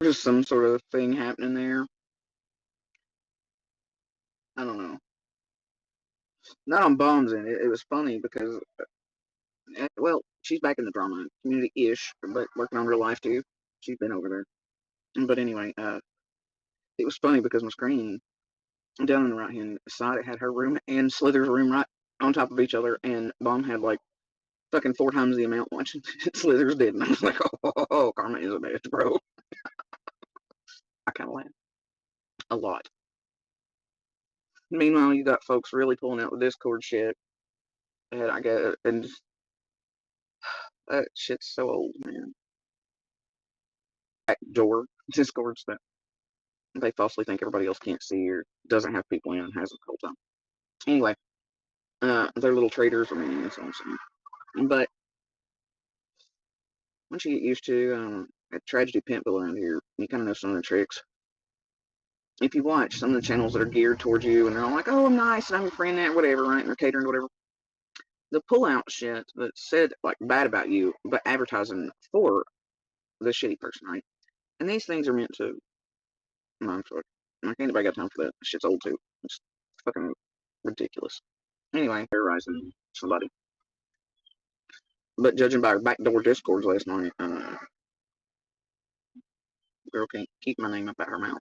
Just some sort of thing happening there. I don't know. Not on Bombs in it. It was funny because, well, she's back in the drama community-ish, but working on real life too. She's been over there. But anyway, it was funny because my screen down on the right hand side, it had her room and Slither's room right on top of each other, and Bomb had like fucking 4 times the amount watching Slither's did, and I was like, oh, Karma is a bitch, bro. I kind of laughed a lot. Meanwhile, you got folks really pulling out the Discord shit, and I get it, and that shit's so old, man. Backdoor Discords that they falsely think everybody else can't see or doesn't have people in and has it the whole time. Anyway, they're little traitors. I mean, that's all I'm saying. But once you get used to a tragedy pimp around here, you kind of know some of the tricks. If you watch some of the channels that are geared towards you and they're all like, oh, I'm nice and I'm your friend, that, whatever, right? And they're catering to whatever. The pull out shit that said like bad about you, but advertising for the shitty person, right? And these things are meant to. No, I'm sorry. Like anybody got time for that? Shit's old too. It's fucking ridiculous. Anyway, terrorizing somebody. But judging by backdoor discords last night, girl can't keep my name up out her mouth.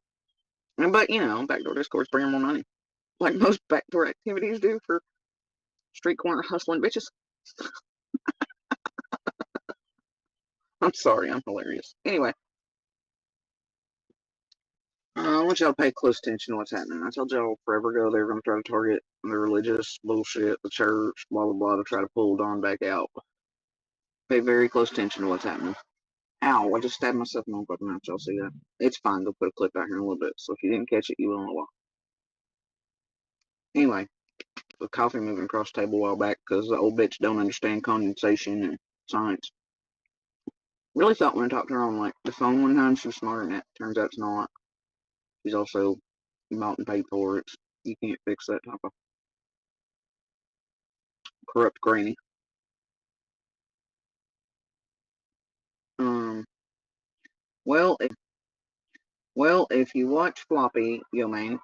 But you know, backdoor discords bring her more money, like most backdoor activities do for street corner hustling bitches. I'm sorry, I'm hilarious. Anyway, I want y'all to pay close attention to what's happening. I told y'all forever ago they were going to try to target the religious bullshit, the church, blah blah blah, to try to pull Dawn back out. Pay very close attention to what's happening. Ow, I just stabbed myself in the fucking mouth. Y'all see that? It's fine. They'll put a clip out here in a little bit. So if you didn't catch it, you will in a while. Anyway, the coffee moving across the table a while back because the old bitch don't understand condensation and science. Really thought when I talked to her on like the phone one time she was smarter than that. Turns out it's not. She's also bought and paid for it. You can't fix that type of corrupt granny. Um. Well, if you watch Floppy, yo man,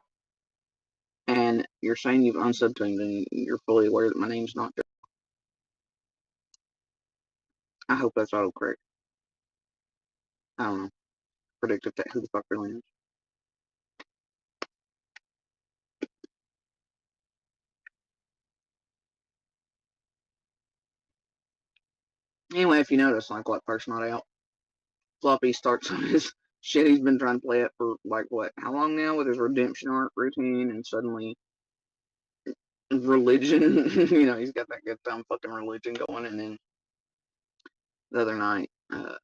and you're saying you've unsubbed to me, then you're fully aware that my name's not. I hope that's autocorrect. I don't know. Predict if that who the fuck really is. Anyway, if you notice, like what first not out, Floppy starts on his shit he's been trying to play it for like what, how long now with his redemption arc routine, and suddenly religion, you know, he's got that good time fucking religion going, and then the other night, I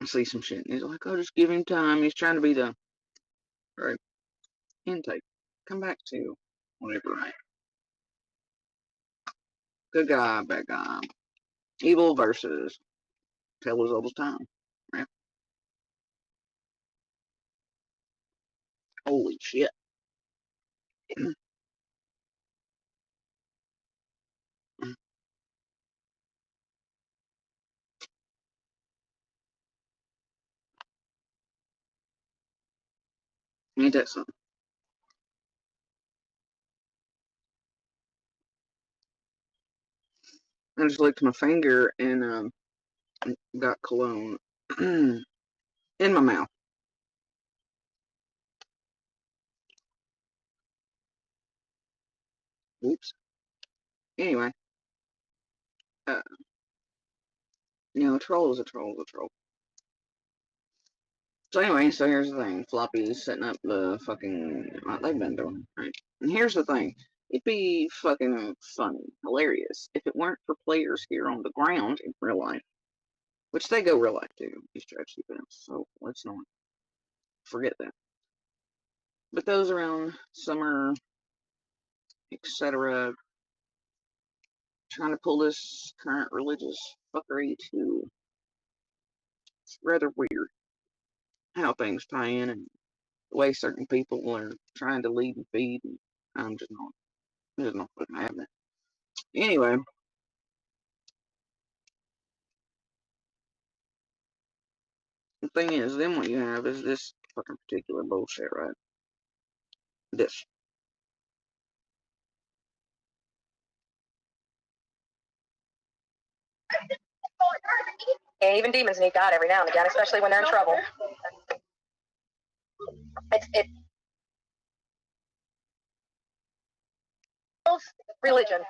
see some shit, and he's like, oh, just give him time. He's trying to be the right intake. Come back to whatever, right? Good guy, bad guy. Evil versus tale as old as time. Right? Holy shit. Ain't that something? I just licked my finger and got cologne in my mouth. Oops. Anyway, uh, you know, a troll is a troll is a troll. So anyway, so here's the thing. Floppy's setting up the fucking what they've been doing, right? And here's the thing. It'd be fucking funny, hilarious, if it weren't for players here on the ground in real life, which they go real life too, these tragedy events. So let's not forget that. But those around summer, etc., trying to pull this current religious fuckery too. It's rather weird how things tie in and the way certain people are trying to lead and feed. And I'm just not putting having it. Anyway, The thing is, then what you have is this fucking particular bullshit, right? This. And even demons need God every now and again, especially when they're in trouble. It's religion.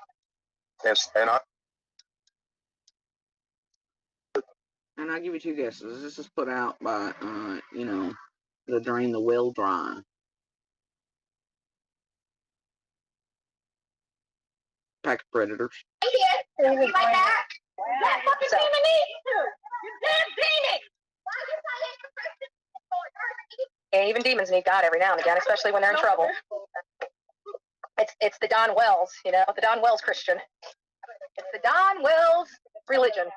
Yes, and I'll give you two guesses. This is put out by, the Drain the Well Dry. Pack of predators. And even demons need God every now and again, especially when they're in trouble. It's the Don Wells, the Don Wells Christian. It's the Don Wells religion.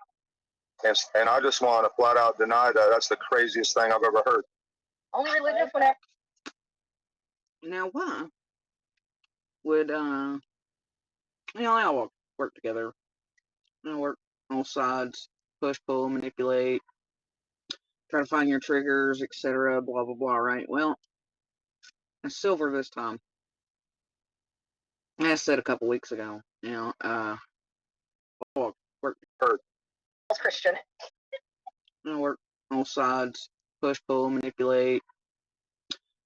yes, and I just want to flat out deny that. That's the craziest thing I've ever heard. Only religion for that. Now, why would, they all work together. Work all sides, push, pull, manipulate, try to find your triggers, etc., blah, blah, blah, right? Well, it's silver this time. As I said a couple weeks ago, work Christian. work all sides, push, pull, manipulate,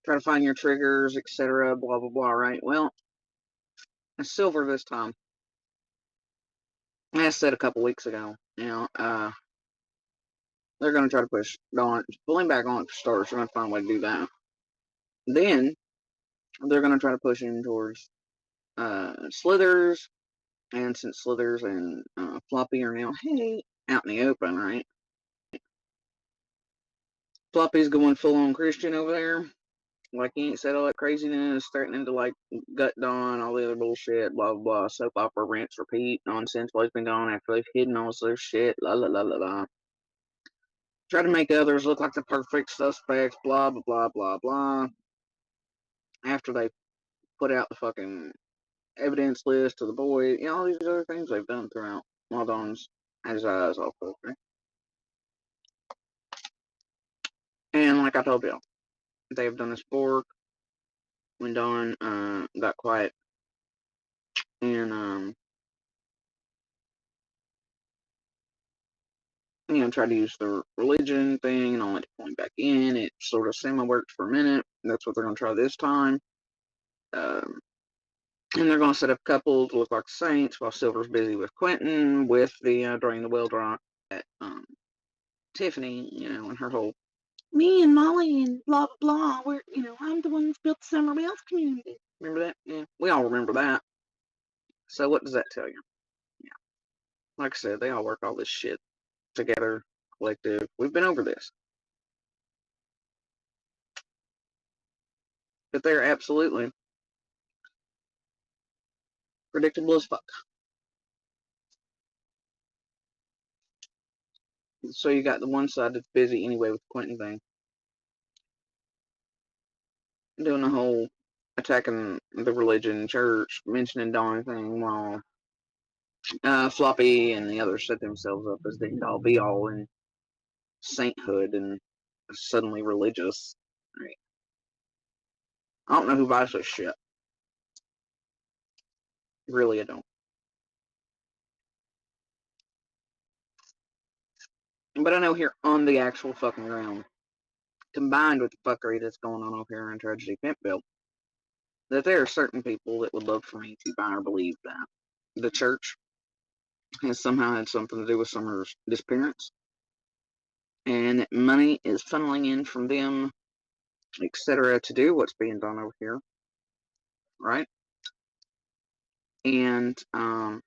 try to find your triggers, etc., blah, blah, blah, right? Well, it's silver this time. As I said a couple weeks ago, they're going to try to push Dawn, pulling back on it for starters. They're going to find a way to do that. Then they're going to try to push in towards Slithers, and since Slithers and Floppy are now, out in the open, right? Floppy's going full on Christian over there. Like, he ain't said all that craziness, threatening to, like, gut Dawn, all the other bullshit, blah, blah, blah, soap opera, rinse, repeat, nonsense while he's been gone after they've hidden all this other shit, la, la, la, la, la. Try to make others look like the perfect suspects, blah, blah, blah, blah, blah. After they put out the fucking evidence list to the boy, all these other things they've done throughout while Dawn's had his eyes off of her. And like I told you, they've done this before when Dawn got quiet and tried to use the religion thing and all that point back in. It sort of semi-worked for a minute. That's what they're going to try this time. And they're going to set up couples to look like saints while Silver's busy with Quentin with the during the well draw at Tiffany, and her whole me and Molly and blah blah blah. We're I'm the one that's built the Summer Wells community. Remember that? Yeah, we all remember that. So what does that tell you? Yeah, like I said, they all work all this shit together, collective. We've been over this, but they're absolutely predictable as fuck. So you got the one side that's busy anyway with the Quentin thing, doing the whole attacking the religion, church, mentioning Dawn thing, while Floppy and the others set themselves up as the end-all be-all in sainthood and suddenly religious. Right. I don't know who buys this shit. Really, I don't. But I know here on the actual fucking ground, combined with the fuckery that's going on over here in Tragedy Pimpville, that there are certain people that would love for me to buy or believe that the church has somehow had something to do with Summer's disappearance, and that money is funneling in from them, etc., to do what's being done over here, right? And and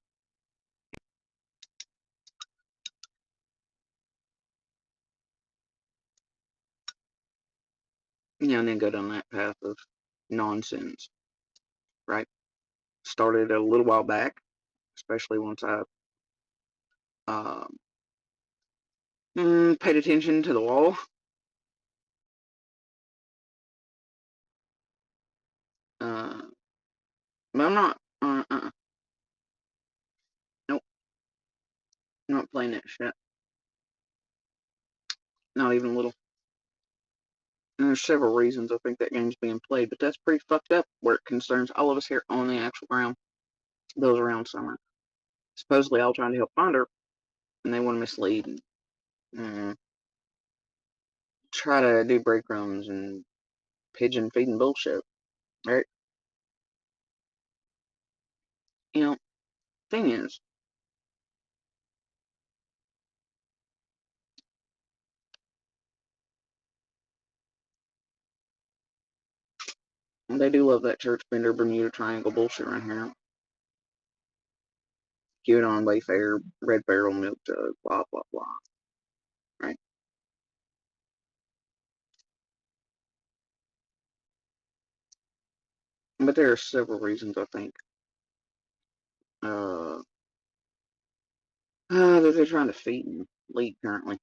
then go down that path of nonsense, right? Started a little while back, especially once I paid attention to the law. But I'm not. Nope. I'm not playing that shit. Not even a little. And there's several reasons I think that game's being played, but that's pretty fucked up where it concerns all of us here on the actual ground, those around Summer. Supposedly all trying to help find her, and they want to mislead and try to do breadcrumbs and pigeon feeding bullshit. Right? You know, thing is, they do love that church bender Bermuda Triangle bullshit right here. QAnon, Wayfair, Red Barrel, Milk Jug, blah, blah, blah. Right? But there are several reasons, I think, that they're trying to feed and lead currently.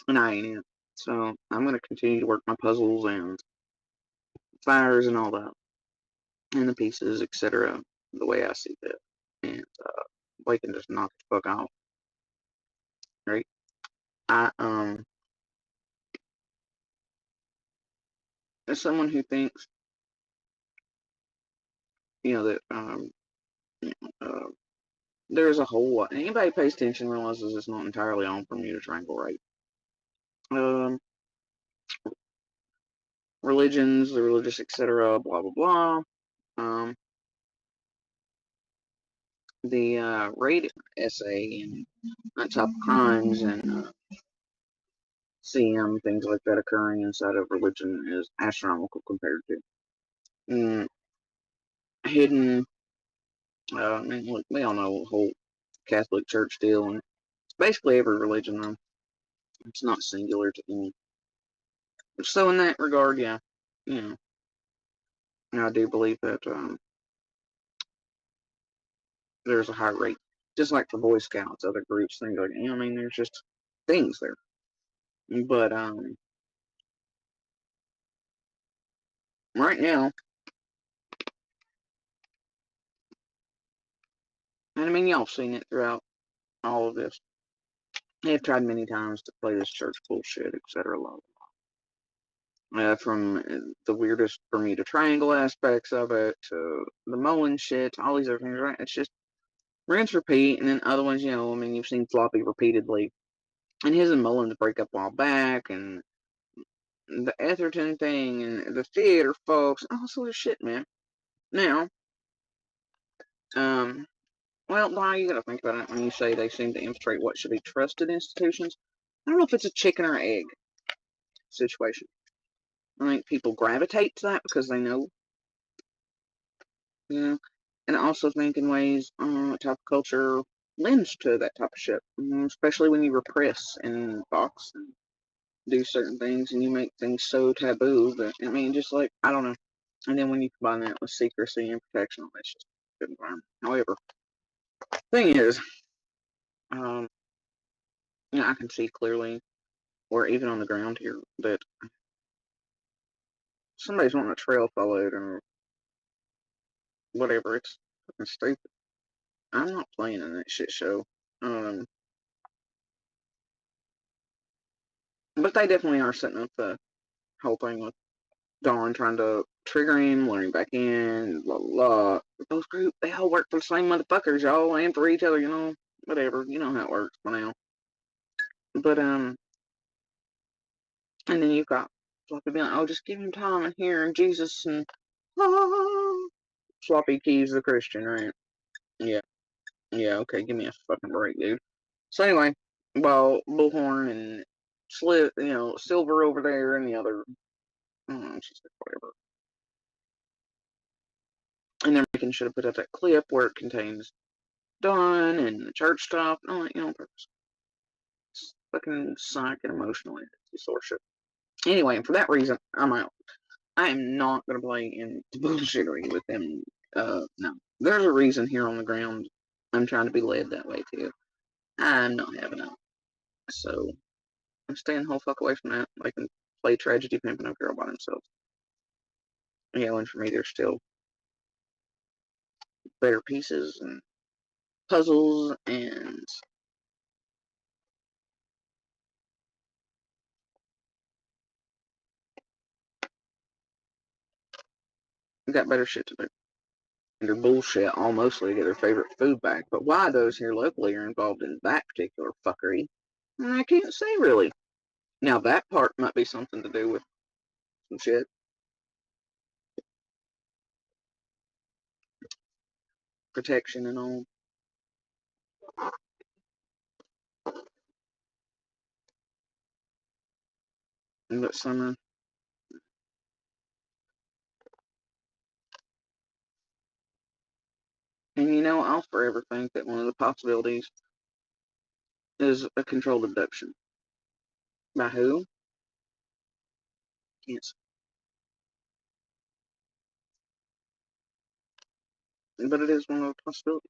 And I ain't it. So I'm going to continue to work my puzzles and fires and all that, and the pieces, etc., the way I see fit. And we can just knock the fuck off. Right? I, as someone who thinks, that, there's a whole lot. Anybody who pays attention realizes it's not entirely on Bermuda Triangle, right? Religions, the religious, etc., blah, blah, blah. The raid essay and on-top crimes and CM, things like that occurring inside of religion is astronomical compared to hidden. Look, we all know the whole Catholic Church deal, and it's basically every religion, though. It's not singular to any. So in that regard, yeah, I do believe that there's a high rate, just like for Boy Scouts, other groups, things like that. I mean, there's just things there. But right now, and I mean, y'all have seen it throughout all of this. They've tried many times to play this church bullshit, etc. From the weirdest Bermuda Triangle aspects of it to the Mullen shit, all these other things, right? It's just rinse, repeat, and then other ones, I mean, you've seen Floppy repeatedly, and his and Mullins break up a while back, and the Etherton thing, and the theater folks, all sort of shit, man. Now, well, now you gotta think about it when you say they seem to infiltrate what should be trusted institutions. I don't know if it's a chicken or egg situation. I think people gravitate to that because they know, and I also think in ways type of culture lends to that type of shit, especially when you repress and box and do certain things and you make things so taboo that, I mean, just like, I don't know. And then when you combine that with secrecy and protection, it's just a good environment. However, thing is, I can see clearly, or even on the ground here, that somebody's wanting a trail followed or whatever. It's fucking stupid. I'm not playing in that shit show. But they definitely are setting up the whole thing with Dawn trying to trigger him, luring back in, blah, blah, blah. Those groups, they all work for the same motherfuckers, y'all, and for each other, whatever. You know how it works by now. But, and then you've got Floppy being like, oh, just give him time and here and Jesus and, Floppy Keys the Christian, right? Yeah. Yeah, okay, give me a fucking break, dude. So anyway, while Bullhorn and Silver over there and the other, I don't know, she's like, whatever. And they're making sure to put out that clip where it contains Dawn and the church stuff, and all that, on purpose. It's fucking psych and emotional sort of shit. Anyway, and for that reason, I'm out. I am not gonna play in the bullshittery with them. No. There's a reason here on the ground I'm trying to be led that way too. I'm not having it. So I'm staying the whole fuck away from that. I can play Tragedy Pimping a Girl by themselves. And for me, there's still better pieces and puzzles and got better shit to do. And their bullshit all mostly to get their favorite food back. But why those here locally are involved in that particular fuckery, I can't say really. Now that part might be something to do with some shit. Protection and all. But some and you know, I'll forever think that one of the possibilities is a controlled abduction. By who? Can't say. But it is one of the possibilities.